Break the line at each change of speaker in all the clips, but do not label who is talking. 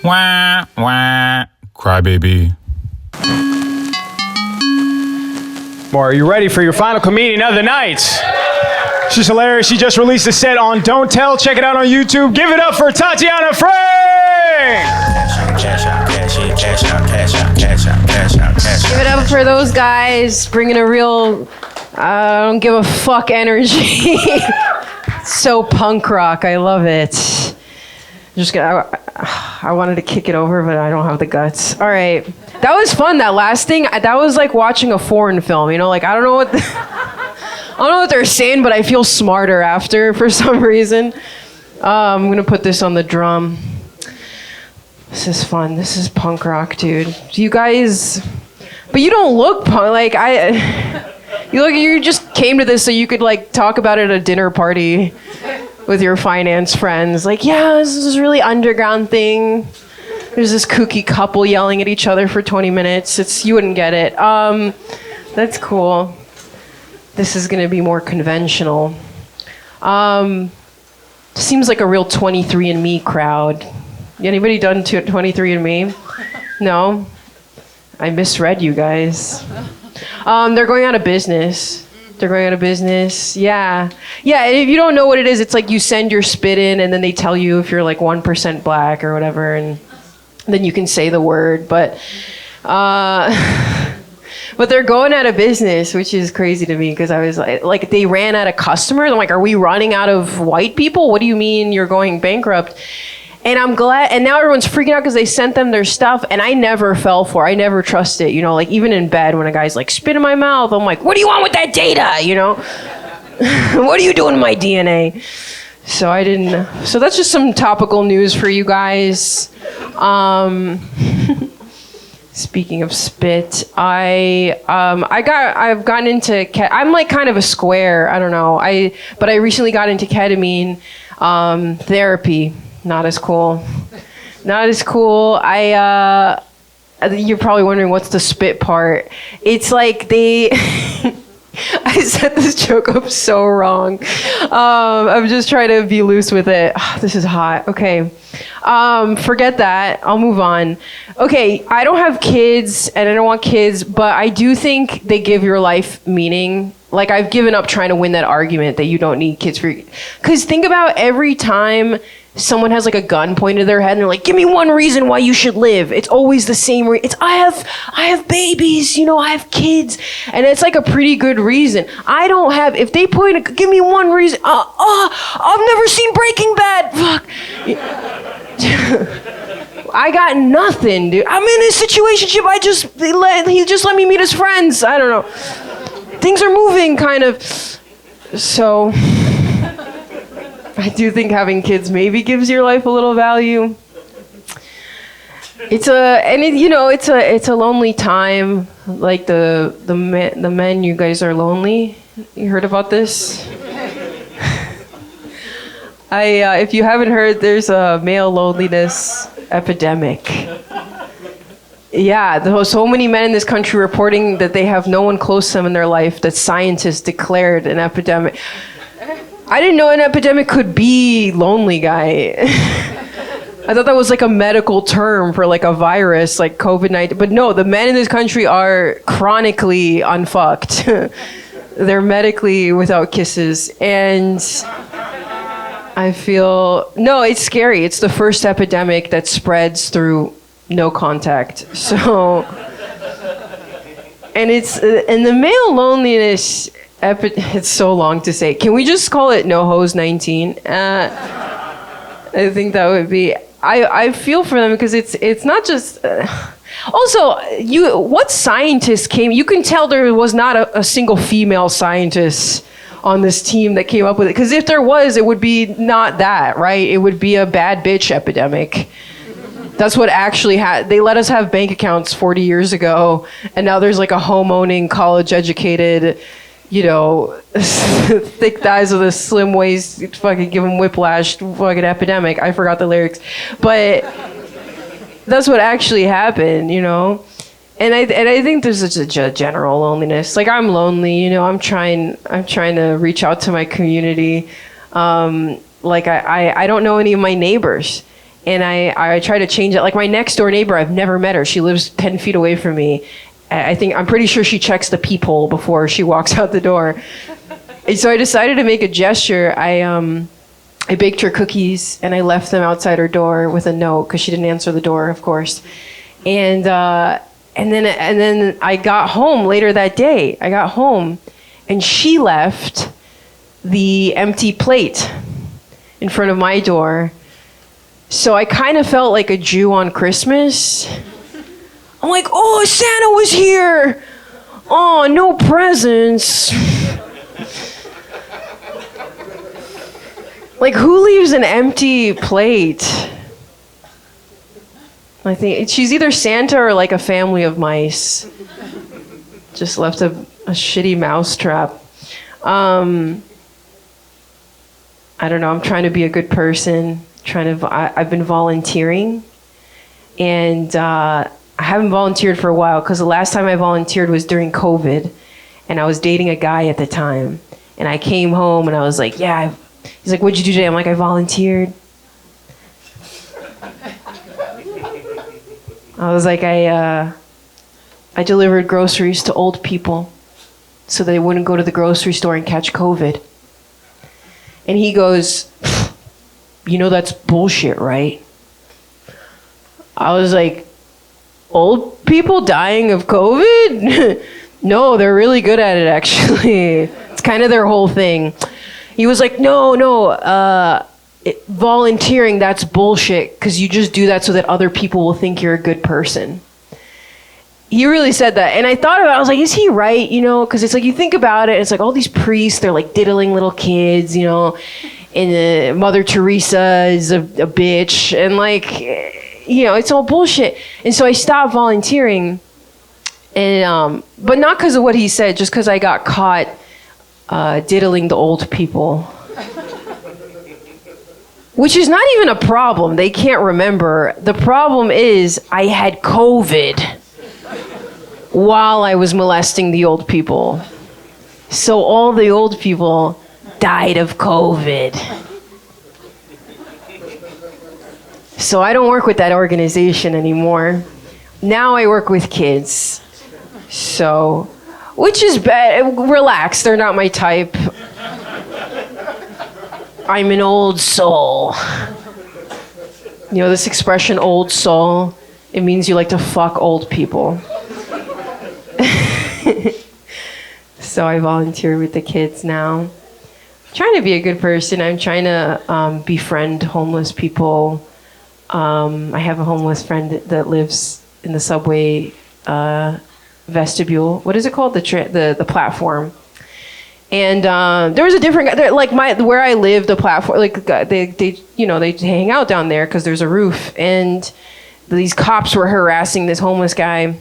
Wah, wah. Crybaby.
More, are you ready for your final comedian of the night? She's hilarious. She just released a set on Don't Tell. Check it out on YouTube. Give it up for Tatiana Frank!
Give it up for those guys bringing a real I don't give a fuck energy. So punk rock. I love it. I wanted to kick it over, but I don't have the guts. All right. That was fun, that last thing. That was like watching a foreign film, you know? Like, I don't know what they're saying, but I feel smarter after for some reason. I'm going to put this on the drum. This is fun. This is punk rock, dude. You guys... But you don't look punk. Like, you just came to this so you could, like, talk about it at a dinner party with your finance friends. Like, yeah, this is a really underground thing. There's this kooky couple yelling at each other for 20 minutes. You wouldn't get it. That's cool. This is going to be more conventional. Seems like a real 23andMe crowd. Anybody done 23andMe? No? I misread you guys. They're going out of business. Yeah. Yeah, if you don't know what it is, it's like you send your spit in and then they tell you if you're like 1% black or whatever, and then you can say the word. But they're going out of business, which is crazy to me because I was like, they ran out of customers. I'm like, are we running out of white people? What do you mean you're going bankrupt? And I'm glad, and now everyone's freaking out because they sent them their stuff, and I never fell for it. I never trust it, you know, like even in bed when a guy's like, spit in my mouth, I'm like, what do you want with that data, you know? What are you doing to my DNA? So I didn't, so that's just some topical news for you guys. Speaking of spit, I've gotten into, I'm like kind of a square, I don't know, but I recently got into ketamine therapy. Not as cool. You're probably wondering what's the spit part. It's like I set this joke up so wrong. I'm just trying to be loose with it. This is hot. Okay. Forget that. I'll move on. Okay, I don't have kids and I don't want kids, but I do think they give your life meaning. Like, I've given up trying to win that argument that you don't need kids for... Because think about every time someone has like a gun pointed at their head and they're like, give me one reason why you should live. It's always the same reason. It's I have babies, you know, I have kids. And it's like a pretty good reason. I don't have, if they point, give me one reason. I've never seen Breaking Bad. Fuck. I got nothing, dude. I'm in a situationship. He just let me meet his friends. I don't know. Things are moving kind of. So I do think having kids maybe gives your life a little value. It's a lonely time. Like the men, you guys are lonely. You heard about this? If you haven't heard, there's a male loneliness epidemic. Yeah, so many men in this country reporting that they have no one close to them in their life that scientists declared an epidemic. I didn't know an epidemic could be lonely guy. I thought that was like a medical term for like a virus, like COVID-19. But no, the men in this country are chronically unfucked. They're medically without kisses. And I feel, no, it's scary. It's the first epidemic that spreads through no contact. So, and the male loneliness, it's so long to say. Can we just call it No Hose 19? I think that would be, I feel for them because it's not just, also, what scientist came, you can tell there was not a single female scientist on this team that came up with it. Because if there was, it would be not that, right? It would be a bad bitch epidemic. That's what actually they let us have bank accounts 40 years ago, and now there's like a home-owning, college-educated, you know, thick thighs with a slim waist, fucking give them whiplash, fucking epidemic. I forgot the lyrics. But that's what actually happened, you know? And I think there's a general loneliness. Like, I'm lonely, you know, I'm trying to reach out to my community. Like, I don't know any of my neighbors. And I try to change it. Like my next door neighbor, I've never met her. She lives 10 feet away from me. I'm pretty sure she checks the peephole before she walks out the door. And so I decided to make a gesture. I baked her cookies and I left them outside her door with a note because she didn't answer the door, of course. And then I got home later that day. I got home and she left the empty plate in front of my door. So I kind of felt like a Jew on Christmas. I'm like, oh, Santa was here. Oh, no presents. Like, who leaves an empty plate? I think she's either Santa or like a family of mice. Just left a shitty mouse trap. I don't know. I'm trying to be a good person. I've been volunteering, and I haven't volunteered for a while because the last time I volunteered was during COVID, and I was dating a guy at the time. And I came home and I was like, yeah. He's like, what'd you do today? I'm like, I volunteered. I was like, I delivered groceries to old people so they wouldn't go to the grocery store and catch COVID. And he goes, you know that's bullshit, right? I was like, old people dying of COVID? No, they're really good at it, actually. It's kind of their whole thing. He was like, no, volunteering, that's bullshit, because you just do that so that other people will think you're a good person. He really said that. And I thought about it, I was like, is he right? You know, because it's like, you think about it, it's like all these priests, they're like diddling little kids, you know, and Mother Teresa is a bitch, and like, you know, it's all bullshit. And so I stopped volunteering, and but not because of what he said, just because I got caught diddling the old people. Which is not even a problem. They can't remember. The problem is I had COVID while I was molesting the old people. So all the old people died of COVID. So I don't work with that organization anymore. Now I work with kids. So, which is bad. Relax, they're not my type. I'm an old soul. You know this expression, old soul? It means you like to fuck old people. So I volunteer with the kids now. I'm trying to be a good person. I'm trying to befriend homeless people. I have a homeless friend that lives in the subway vestibule. What is it called? The platform. And there was a different guy, like where I live, the platform, like they hang out down there because there's a roof. And these cops were harassing this homeless guy.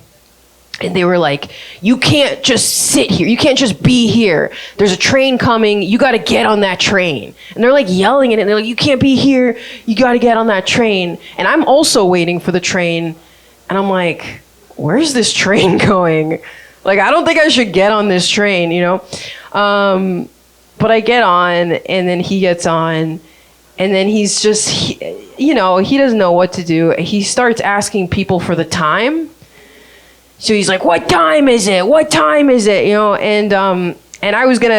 And they were like, you can't just sit here. You can't just be here. There's a train coming. You got to get on that train. And they're like yelling at it. And they're like, you can't be here. You got to get on that train. And I'm also waiting for the train. And I'm like, where's this train going? Like, I don't think I should get on this train, you know? But I get on, and then he gets on. And then he's just, he doesn't know what to do. He starts asking people for the time. So he's like, what time is it? What time is it? You know, and I was gonna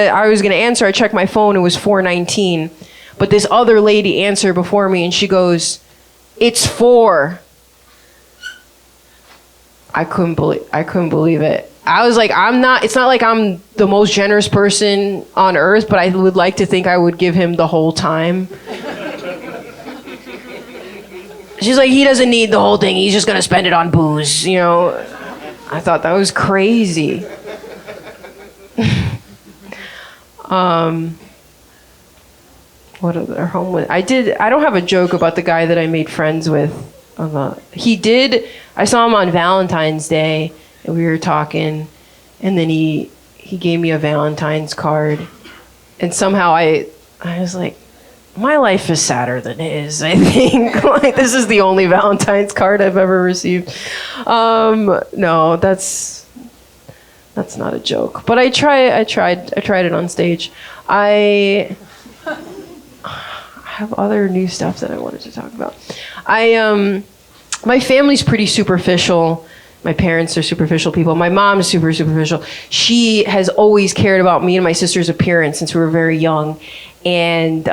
answer. I checked my phone. It was 4:19, but this other lady answered before me, and she goes, "It's 4." I couldn't believe it. I was like, it's not like I'm the most generous person on earth, but I would like to think I would give him the whole time. She's like, he doesn't need the whole thing. He's just gonna spend it on booze, you know. I thought that was crazy. What other homeless? I don't have a joke about the guy that I made friends with. I saw him on Valentine's Day, and we were talking, and then he gave me a Valentine's card, and somehow I was like, my life is sadder than his, I think. Like, this is the only Valentine's card I've ever received. No, that's not a joke. But I tried it on stage. How have other new stuff that I wanted to talk about. My family's pretty superficial. My parents are superficial people. My mom's super superficial. She has always cared about me and my sister's appearance since we were very young. And,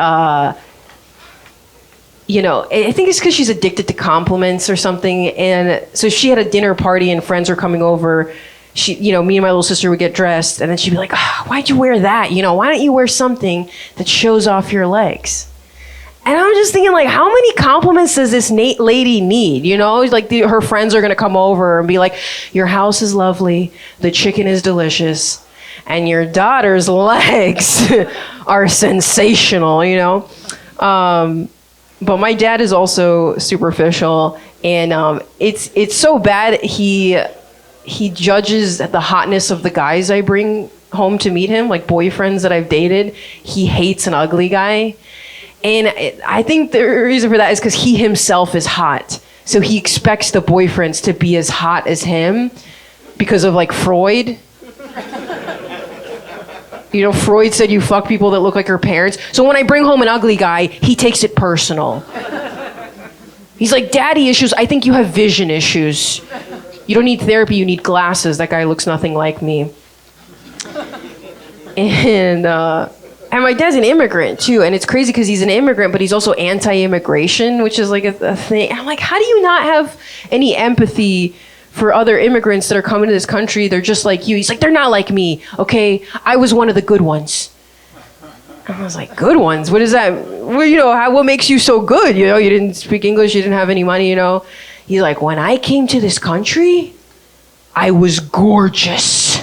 you know, I think it's because she's addicted to compliments or something. And so she had a dinner party and friends were coming over. She, you know, me and my little sister would get dressed and then she'd be like, oh, why'd you wear that? You know, why don't you wear something that shows off your legs? And I'm just thinking, like, how many compliments does this lady need? You know, like her friends are going to come over and be like, your house is lovely, the chicken is delicious, and your daughter's legs are sensational, you know? But my dad is also superficial, and it's so bad he judges the hotness of the guys I bring home to meet him, like boyfriends that I've dated. He hates an ugly guy. And I think the reason for that is because he himself is hot. So he expects the boyfriends to be as hot as him because of like Freud. You know, Freud said you fuck people that look like your parents. So when I bring home an ugly guy, he takes it personal. He's like, daddy issues, I think you have vision issues. You don't need therapy, you need glasses. That guy looks nothing like me. And my dad's an immigrant too, and it's crazy because he's an immigrant, but he's also anti-immigration, which is like a thing. And I'm like, how do you not have any empathy for other immigrants that are coming to this country? They're just like you. He's like, they're not like me, okay? I was one of the good ones. And I was like, good ones? What is that? Well, you know, what makes you so good? You know, you didn't speak English, you didn't have any money, you know? He's like, when I came to this country, I was gorgeous.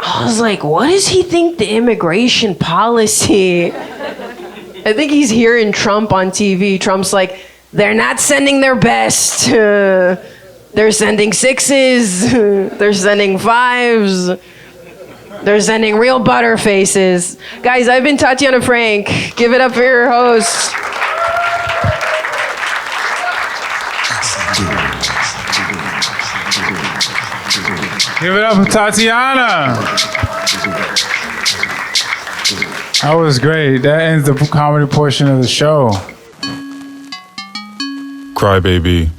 I was like, what does he think the immigration policy? I think he's hearing Trump on TV. Trump's like, they're not sending their best. They're sending 6s. They're sending 5s. They're sending real butter faces. Guys, I've been Tatiana Frank. Give it up for your host.
Give it up for Tatiana. That was great. That ends the comedy portion of the show. Cry baby.